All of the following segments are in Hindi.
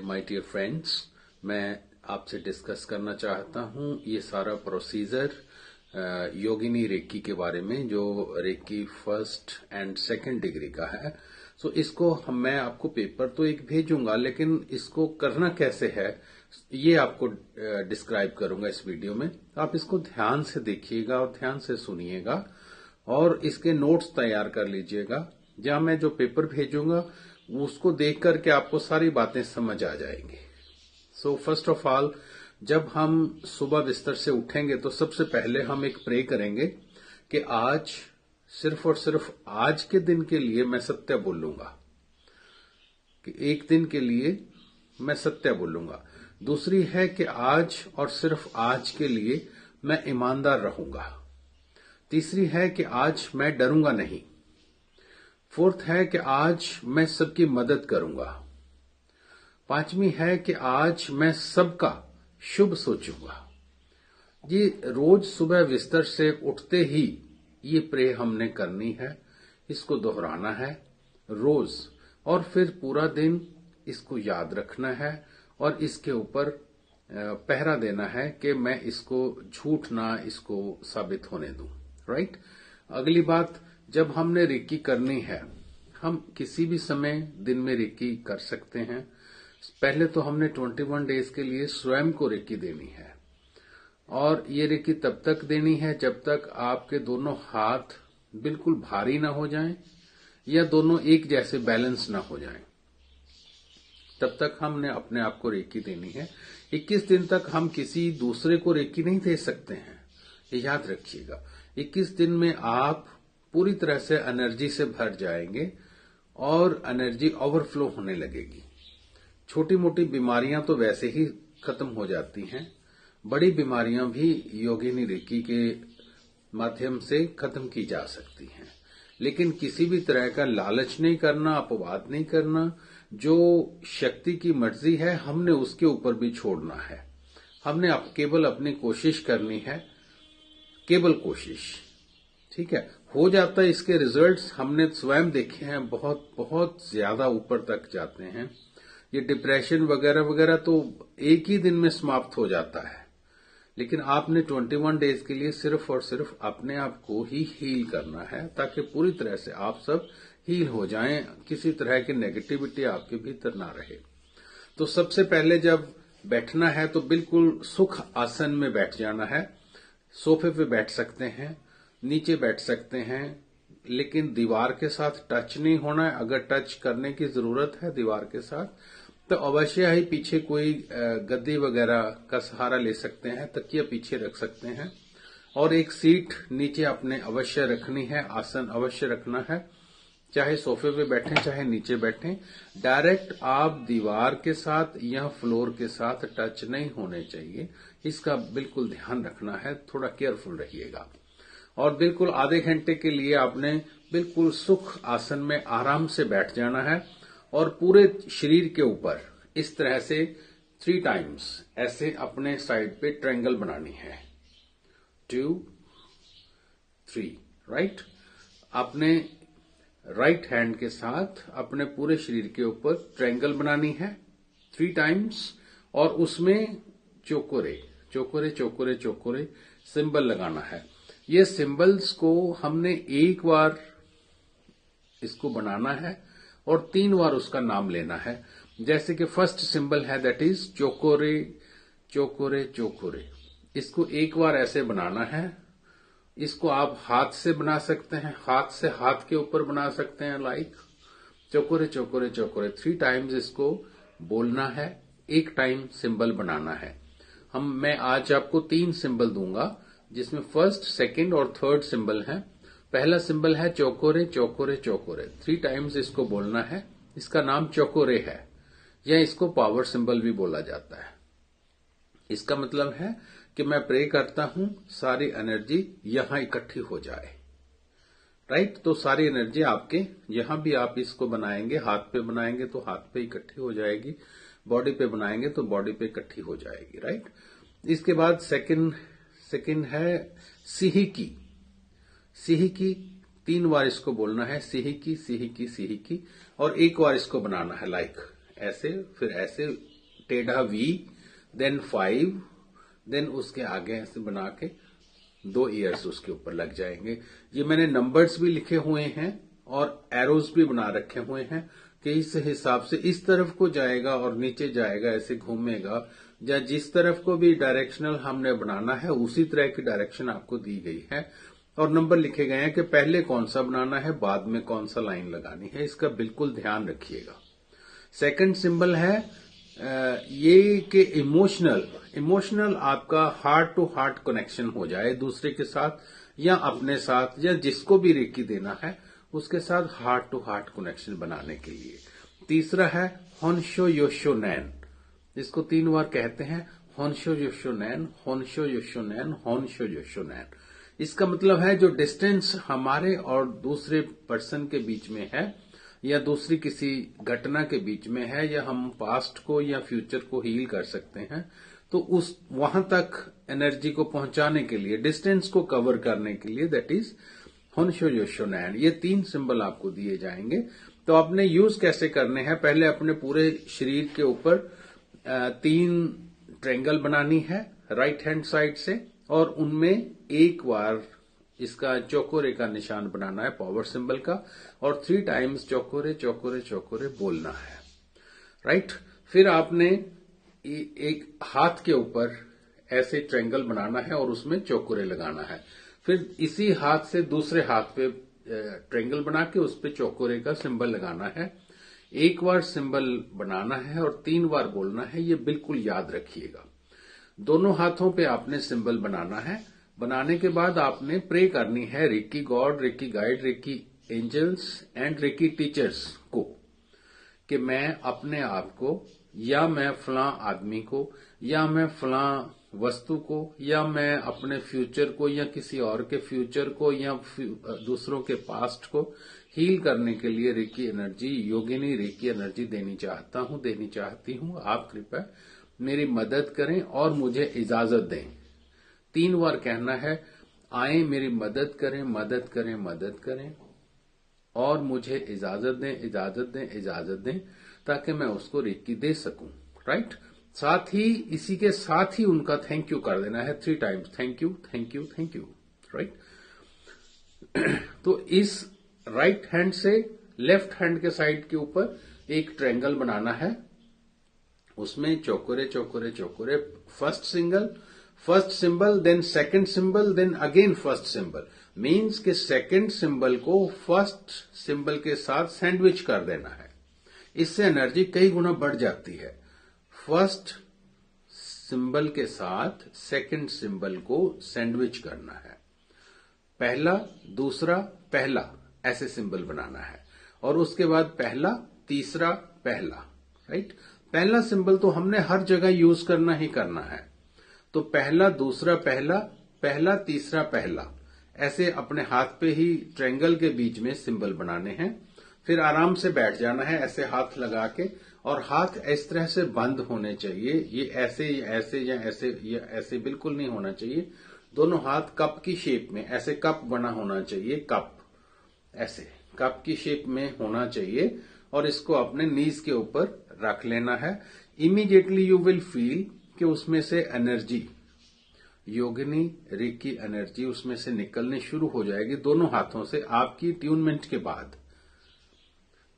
माय डियर फ्रेंड्स, मैं आपसे डिस्कस करना चाहता हूं ये सारा प्रोसीजर योगिनी रेकी के बारे में, जो reiki first and second degree का है। सो इसको मैं आपको पेपर तो एक भेजूंगा, लेकिन इसको करना कैसे है ये आपको डिस्क्राइब करूंगा इस वीडियो में। आप इसको ध्यान से देखिएगा और ध्यान से सुनिएगा और इसके नोट्स तैयार कर लीजिएगा। जहां मैं जो पेपर भेजूंगा उसको देख करके आपको सारी बातें समझ आ जाएंगी। सो फर्स्ट ऑफ ऑल, जब हम सुबह बिस्तर से उठेंगे तो सबसे पहले हम एक प्रे करेंगे कि आज सिर्फ और सिर्फ आज के दिन के लिए मैं सत्य बोलूंगा, कि एक दिन के लिए मैं सत्य बोलूंगा। दूसरी है कि आज और सिर्फ आज के लिए मैं ईमानदार रहूंगा। तीसरी है कि आज मैं डरूंगा नहीं। फोर्थ है कि आज मैं सबकी मदद करूंगा। पांचवी है कि आज मैं सबका शुभ सोचूंगा। ये रोज सुबह बिस्तर से उठते ही ये प्रे हमने करनी है, इसको दोहराना है रोज, और फिर पूरा दिन इसको याद रखना है और इसके ऊपर पहरा देना है कि मैं इसको झूठ ना इसको साबित होने दूं। राइट। अगली बात, जब हमने रेकी करनी है, हम किसी भी समय दिन में रेकी कर सकते हैं। पहले तो हमने 21 डेज के लिए स्वयं को रेकी देनी है, और ये रेकी तब तक देनी है जब तक आपके दोनों हाथ बिल्कुल भारी ना हो जाएं या दोनों एक जैसे बैलेंस ना हो जाएं। तब तक हमने अपने आप को रेकी देनी है। 21 दिन तक हम किसी दूसरे को रेकी नहीं दे सकते हैं, ये याद रखिएगा। 21 दिन में आप पूरी तरह से एनर्जी से भर जाएंगे और एनर्जी ओवरफ्लो होने लगेगी। छोटी मोटी बीमारियां तो वैसे ही खत्म हो जाती हैं, बड़ी बीमारियां भी योगिनी रेकी के माध्यम से खत्म की जा सकती हैं। लेकिन किसी भी तरह का लालच नहीं करना, अपवाद नहीं करना। जो शक्ति की मर्जी है हमने उसके ऊपर भी छोड़ना है। हमने केवल अपनी कोशिश करनी है, केवल कोशिश। ठीक है, हो जाता है। इसके रिजल्ट्स हमने स्वयं देखे हैं, बहुत बहुत ज्यादा ऊपर तक जाते हैं। ये डिप्रेशन वगैरह वगैरह तो एक ही दिन में समाप्त हो जाता है। लेकिन आपने 21 डेज के लिए सिर्फ और सिर्फ अपने आप को ही हील करना है, ताकि पूरी तरह से आप सब हील हो जाएं, किसी तरह की नेगेटिविटी आपके भीतर ना रहे। तो सबसे पहले जब बैठना है तो बिल्कुल सुख आसन में बैठ जाना है। सोफे पे बैठ सकते हैं, नीचे बैठ सकते हैं, लेकिन दीवार के साथ टच नहीं होना है। अगर टच करने की जरूरत है दीवार के साथ, तो अवश्य ही पीछे कोई गद्दी वगैरह का सहारा ले सकते हैं, तकिया पीछे रख सकते हैं, और एक सीट नीचे अपने अवश्य रखनी है, आसन अवश्य रखना है। चाहे सोफे पे बैठें चाहे नीचे बैठें, डायरेक्ट आप दीवार के साथ या फ्लोर के साथ टच नहीं होने चाहिए। इसका बिल्कुल ध्यान रखना है, थोड़ा केयरफुल रहिएगा। और बिल्कुल आधे घंटे के लिए आपने बिल्कुल सुख आसन में आराम से बैठ जाना है, और पूरे शरीर के ऊपर इस तरह से 3 टाइम्स ऐसे अपने साइड पे ट्रायंगल बनानी है। 2, 3। राइट। अपने राइट हैंड के साथ अपने पूरे शरीर के ऊपर ट्रायंगल बनानी है 3 टाइम्स, और उसमें चौकोरे चौकोरे चौकोरे चौकोरे सिंबल लगाना है। ये सिंबल्स को हमने एक बार इसको बनाना है और 3 बार उसका नाम लेना है। जैसे कि फर्स्ट सिंबल है, दैट इज चौकोरे चौकोरे चौकोरे। इसको एक बार ऐसे बनाना है। इसको आप हाथ से बना सकते हैं, हाथ से हाथ के ऊपर बना सकते हैं, लाइक चौकोरे चौकोरे चौकोरे 3 टाइम्स इसको बोलना है, 1 टाइम सिंबल बनाना है। मैं आज आपको 3 सिंबल दूंगा, जिसमें फर्स्ट, सेकंड और थर्ड सिंबल है। पहला सिंबल है चौकोरे चौकोरे चौकोरे, 3 टाइम्स इसको बोलना है। इसका नाम चौकोरे है, या इसको पावर सिंबल भी बोला जाता है। इसका मतलब है कि मैं प्रे करता हूं सारी एनर्जी यहां इकट्ठी हो जाए। राइट। तो सारी एनर्जी आपके यहां भी आप इसको बनाएंगे, हाथ पे बनाएंगे तो हाथ पे इकट्ठी हो जाएगी, बॉडी पे बनाएंगे तो बॉडी पे इकट्ठी हो जाएगी। राइट। इसके बाद सेकंड है सिहिकी। सिहिकी 3 बार इसको बोलना है, सिहिकी सिहिकी सिहिकी, और 1 बार इसको बनाना है, लाइक ऐसे, फिर ऐसे टेढ़ा वी, देन 5, देन उसके आगे ऐसे बना के 2 ईयर्स उसके ऊपर लग जाएंगे। ये मैंने नंबर्स भी लिखे हुए हैं और एरोज भी बना रखे हुए हैं कि इस हिसाब से इस तरफ को जाएगा और नीचे जाएगा, ऐसे घूमेगा, या जिस तरफ को भी डायरेक्शनल हमने बनाना है उसी तरह की डायरेक्शन आपको दी गई है और नंबर लिखे गए हैं कि पहले कौन सा बनाना है, बाद में कौन सा लाइन लगानी है। इसका बिल्कुल ध्यान रखिएगा। सेकंड सिंबल है ये कि इमोशनल आपका हार्ट टू हार्ट कनेक्शन हो जाए दूसरे के साथ या अपने साथ या जिसको भी रेकी देना है उसके साथ हार्ट टू हार्ट कनेक्शन बनाने के लिए। तीसरा है होन्शो योशोनैन, इसको 3 बार कहते हैं, होन्शो योशोनैन, होन्शो योशोनैन, होन्शो योशोनैन। इसका मतलब है जो डिस्टेंस हमारे और दूसरे पर्सन के बीच में है या दूसरी किसी घटना के बीच में है या हम पास्ट को या फ्यूचर को हील कर सकते हैं, तो उस वहां तक एनर्जी को पहुंचाने के लिए, डिस्टेंस को कवर करने के लिए, दैट इज होन्शो योशोनैन। ये 3 सिंबल आपको दिए जाएंगे। तो आपने यूज कैसे करने हैं, पहले अपने पूरे शरीर के ऊपर 3 ट्रायंगल बनानी है राइट हैंड साइड से और उनमें एक बार इसका चौकोरे का निशान बनाना है पावर सिंबल का और 3 टाइम्स चौकोरे चौकोरे चौकोरे बोलना है, राइट। फिर आपने एक हाथ के ऊपर ऐसे ट्रायंगल बनाना है और उसमें चौकोरे लगाना है। फिर इसी हाथ से दूसरे हाथ पे ट्रायंगल बना के उस पे चौकोरे का सिंबल लगाना है। एक बार सिंबल बनाना है और 3 बार बोलना है, ये बिल्कुल याद रखिएगा। दोनों हाथों पे आपने सिंबल बनाना है। बनाने के बाद आपने प्रे करनी है reiki god, reiki guide, reiki angels and reiki teachers को कि मैं अपने आप को या मैं फलां आदमी को या मैं फलां वस्तु को या मैं अपने फ्यूचर को या किसी और के फ्यूचर को या दूसरों के पास्ट को हील करने के लिए रेकी एनर्जी, योगिनी रेकी एनर्जी देनी चाहती हूं। आप कृपया मेरी मदद करें और मुझे इजाजत दें। 3 बार कहना है, आए मेरी मदद करें, मदद करें, मदद करें और मुझे इजाजत दें, इजाजत दें, इजाजत दें, ताकि मैं उसको रेकी दे सकूं, राइट। साथ ही इसी के साथ ही उनका थैंक यू कर देना है 3 times, thank you, thank you, thank you, right. तो इस राइट हैंड से लेफ्ट हैंड के साइड के ऊपर एक ट्रायंगल बनाना है, उसमें चौकोरे चौकोरे चौकोरे, first symbol, then second symbol, then again first symbol. Means के सेकंड सिंबल को फर्स्ट सिंबल के साथ सैंडविच कर देना है। इससे एनर्जी कई गुना बढ़ जाती है। फर्स्ट सिंबल के साथ सेकंड सिंबल को सैंडविच करना है। पहला, दूसरा, पहला, ऐसे सिंबल बनाना है और उसके बाद पहला, तीसरा, पहला, राइट। पहला सिंबल तो हमने हर जगह यूज करना ही करना है। तो पहला, दूसरा, पहला, पहला, तीसरा, पहला, ऐसे अपने हाथ पे ही ट्रायंगल के बीच में सिंबल बनाने हैं। फिर आराम से बैठ जाना है ऐसे हाथ लगा के और हाथ इस तरह से बंद होने चाहिए। ये ऐसे या ऐसे या ऐसे या ऐसे बिल्कुल नहीं होना चाहिए। दोनों हाथ कप की शेप में, ऐसे कप बना होना चाहिए, कप ऐसे कप की शेप में होना चाहिए और इसको अपने नीज के ऊपर रख लेना है। इमीडिएटली यू विल फील कि उसमें से एनर्जी, योगिनी रेकी एनर्जी उसमें से निकलनी शुरू हो जाएगी दोनों हाथों से आपकी ट्यूनमेंट के बाद।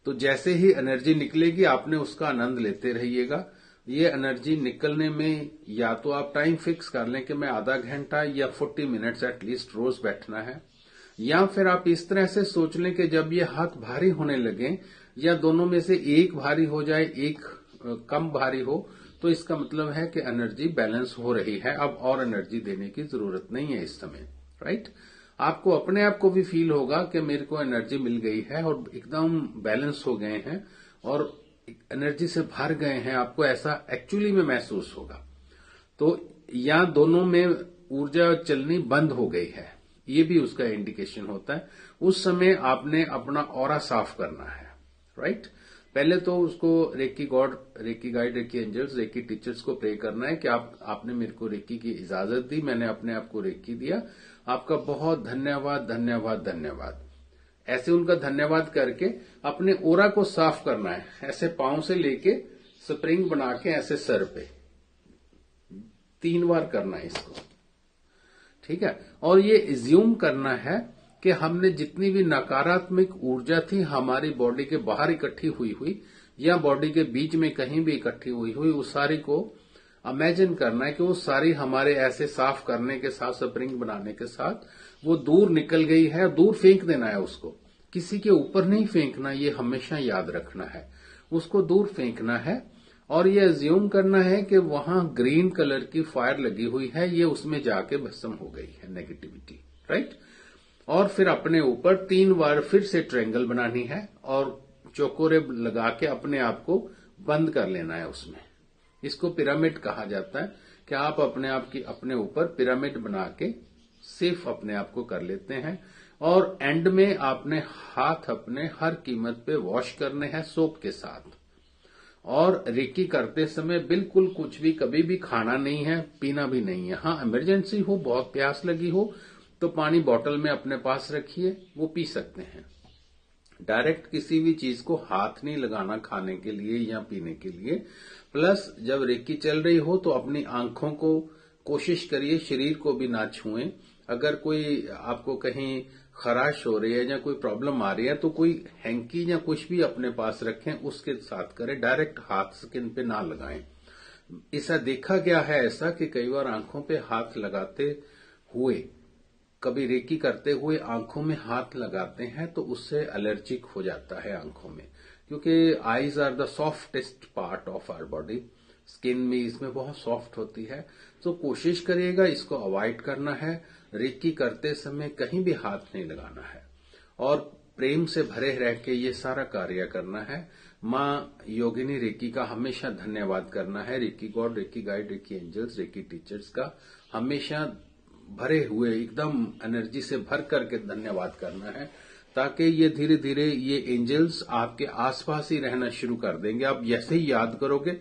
तो जैसे ही एनर्जी निकलेगी आपने उसका आनंद लेते रहिएगा। ये एनर्जी निकलने में या तो आप टाइम फिक्स कर लें कि मैं आधा घंटा या 40 मिनट्स एटलीस्ट रोज बैठना है, या फिर आप इस तरह से सोच लें कि जब ये हाथ भारी होने लगे या दोनों में से एक भारी हो जाए, एक कम भारी हो, तो इसका मतलब है कि एनर्जी बैलेंस हो रही है। अब और एनर्जी देने की जरूरत नहीं है इस समय, राइट। आपको अपने आप को भी फील होगा कि मेरे को एनर्जी मिल गई है और एकदम बैलेंस हो गए हैं और एनर्जी से भर गए हैं। आपको ऐसा एक्चुअली में महसूस होगा। तो या दोनों में ऊर्जा चलनी बंद हो गई है, ये भी उसका इंडिकेशन होता है। उस समय आपने अपना ऑरा साफ करना है, राइट। पहले तो उसको reiki god, reiki guide, reiki angels, reiki teachers को प्रे करना है कि आपने मेरे को रेकी की इजाजत दी, मैंने अपने आप को रेकी दिया, आपका बहुत धन्यवाद, धन्यवाद, धन्यवाद। ऐसे उनका धन्यवाद करके अपने ओरा को साफ करना है। ऐसे पांव से लेके स्प्रिंग बना के ऐसे सर पे 3 बार करना है इसको, ठीक है। और ये एज्यूम करना है कि हमने जितनी भी नकारात्मक ऊर्जा थी हमारी बॉडी के बाहर इकट्ठी हुई या बॉडी के बीच में कहीं भी इकट्ठी हुई उस सारी को इमेजिन करना है कि वो सारी हमारे ऐसे साफ करने के साथ, स्प्रिंग बनाने के साथ वो दूर निकल गई है। दूर फेंक देना है उसको, किसी के ऊपर नहीं फेंकना, ये हमेशा याद रखना है। उसको दूर फेंकना है और ये अज्यूम करना है कि वहां ग्रीन कलर की फायर लगी हुई है, ये उसमें जाके भस्म हो गई है नेगेटिविटी, राइट। और फिर अपने ऊपर 3 बार फिर से ट्रायंगल बनानी है और चौकोरे लगा के अपने आप को बंद कर लेना है उसमें। इसको पिरामिड कहा जाता है कि आप अपने आप की अपने ऊपर पिरामिड बना के सिर्फ अपने आप को कर लेते हैं। और एंड में आपने हाथ अपने हर कीमत पे वॉश करने हैं सोप के साथ। और रेकी करते समय बिल्कुल कुछ भी कभी भी खाना नहीं है, पीना भी नहीं है। हाँ, इमरजेंसी हो, बहुत प्यास लगी हो तो पानी बोतल में अपने पास रखिए, वो पी सकते हैं। डायरेक्ट किसी भी चीज को हाथ नहीं लगाना खाने के लिए या पीने के लिए। प्लस जब रेकी चल रही हो तो अपनी आंखों को कोशिश करिए शरीर को भी ना छुएं। अगर कोई आपको कहीं खराश हो रही है या कोई प्रॉब्लम आ रही है तो कोई हैंकी या कुछ भी अपने पास रखें, उसके साथ करें, डायरेक्ट हाथ स्किन पे ना लगाएं। ऐसा देखा गया है ऐसा कि कई बार आंखों पे हाथ लगाते हुए, कभी रेकी करते हुए आंखों में हाथ लगाते हैं तो उससे एलर्जिक हो जाता है आंखों में, क्योंकि eyes are the softest part of our body. Skin में इसमें बहुत सॉफ्ट होती है, तो कोशिश करिएगा इसको अवॉइड करना है। रेकी करते समय कहीं भी हाथ नहीं लगाना है और प्रेम से भरे रह के ये सारा कार्य करना है। माँ योगिनी रेकी का हमेशा धन्यवाद करना है। Reiki god, reiki guide, reiki angels, reiki teachers का हमेशा भरे हुए एकदम एनर्जी से भर करके धन्यवाद करना है, ताकि ये धीरे धीरे ये एंजल्स आपके आसपास ही रहना शुरू कर देंगे। आप जैसे ही याद करोगे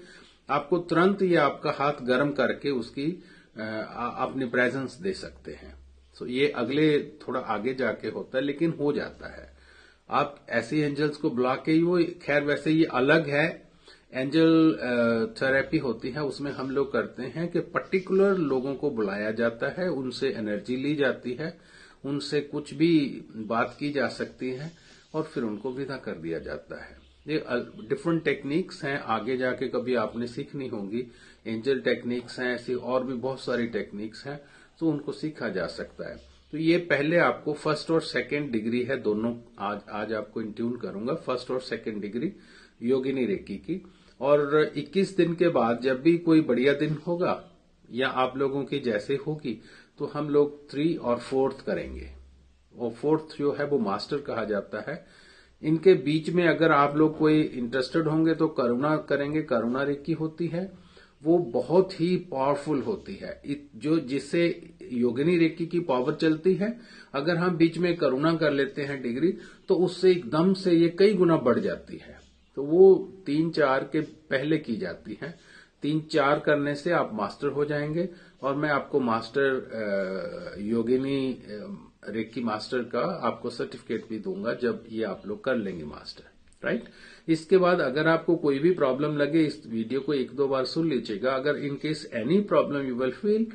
आपको तुरंत ये आपका हाथ गर्म करके उसकी अपनी प्रेजेंस दे सकते हैं। तो ये अगले थोड़ा आगे जाके होता है, लेकिन हो जाता है। आप ऐसे एंजल्स को बुला के ही वो, खैर वैसे ये अलग है, एंजल थेरेपी होती है, उसमें हम लोग करते हैं कि पर्टिकुलर लोगों को बुलाया जाता है, उनसे एनर्जी ली जाती है, उनसे कुछ भी बात की जा सकती है और फिर उनको विदा कर दिया जाता है। ये डिफरेंट टेक्निक्स हैं, आगे जाके कभी आपने सीखनी होंगी। एंजल टेक्निक्स हैं, ऐसी और भी बहुत सारी टेक्निक्स हैं, तो उनको सीखा जा सकता है। तो ये पहले आपको फर्स्ट और सेकंड डिग्री है, दोनों आज आपको इंट्यून करूंगा, फर्स्ट और सेकंड डिग्री योगिनी रेकी की। और 21 दिन के बाद जब भी कोई बढ़िया दिन होगा या आप लोगों की जैसे होगी तो हम लोग 3 और 4th करेंगे। और 4th जो है वो मास्टर कहा जाता है। इनके बीच में अगर आप लोग कोई इंटरेस्टेड होंगे तो करुणा करेंगे। करुणा रेकी होती है, वो बहुत ही पावरफुल होती है, जो जिससे योगिनी रेकी की पावर चलती है। अगर हम बीच में करुणा कर लेते हैं डिग्री तो उससे एकदम से ये कई गुना बढ़ जाती है। तो वो 3-4 के पहले की जाती है। 3-4 करने से आप मास्टर हो जाएंगे और मैं आपको मास्टर योगिनी रेकी मास्टर का आपको सर्टिफिकेट भी दूंगा जब ये आप लोग कर लेंगे मास्टर, राइट। इसके बाद अगर आपको कोई भी प्रॉब्लम लगे, इस वीडियो को 1-2 बार सुन लीजिएगा। अगर in case any problem you will feel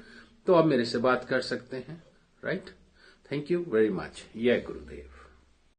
तो आप मेरे से बात कर सकते हैं, right. Thank you very much. जय गुरुदेव।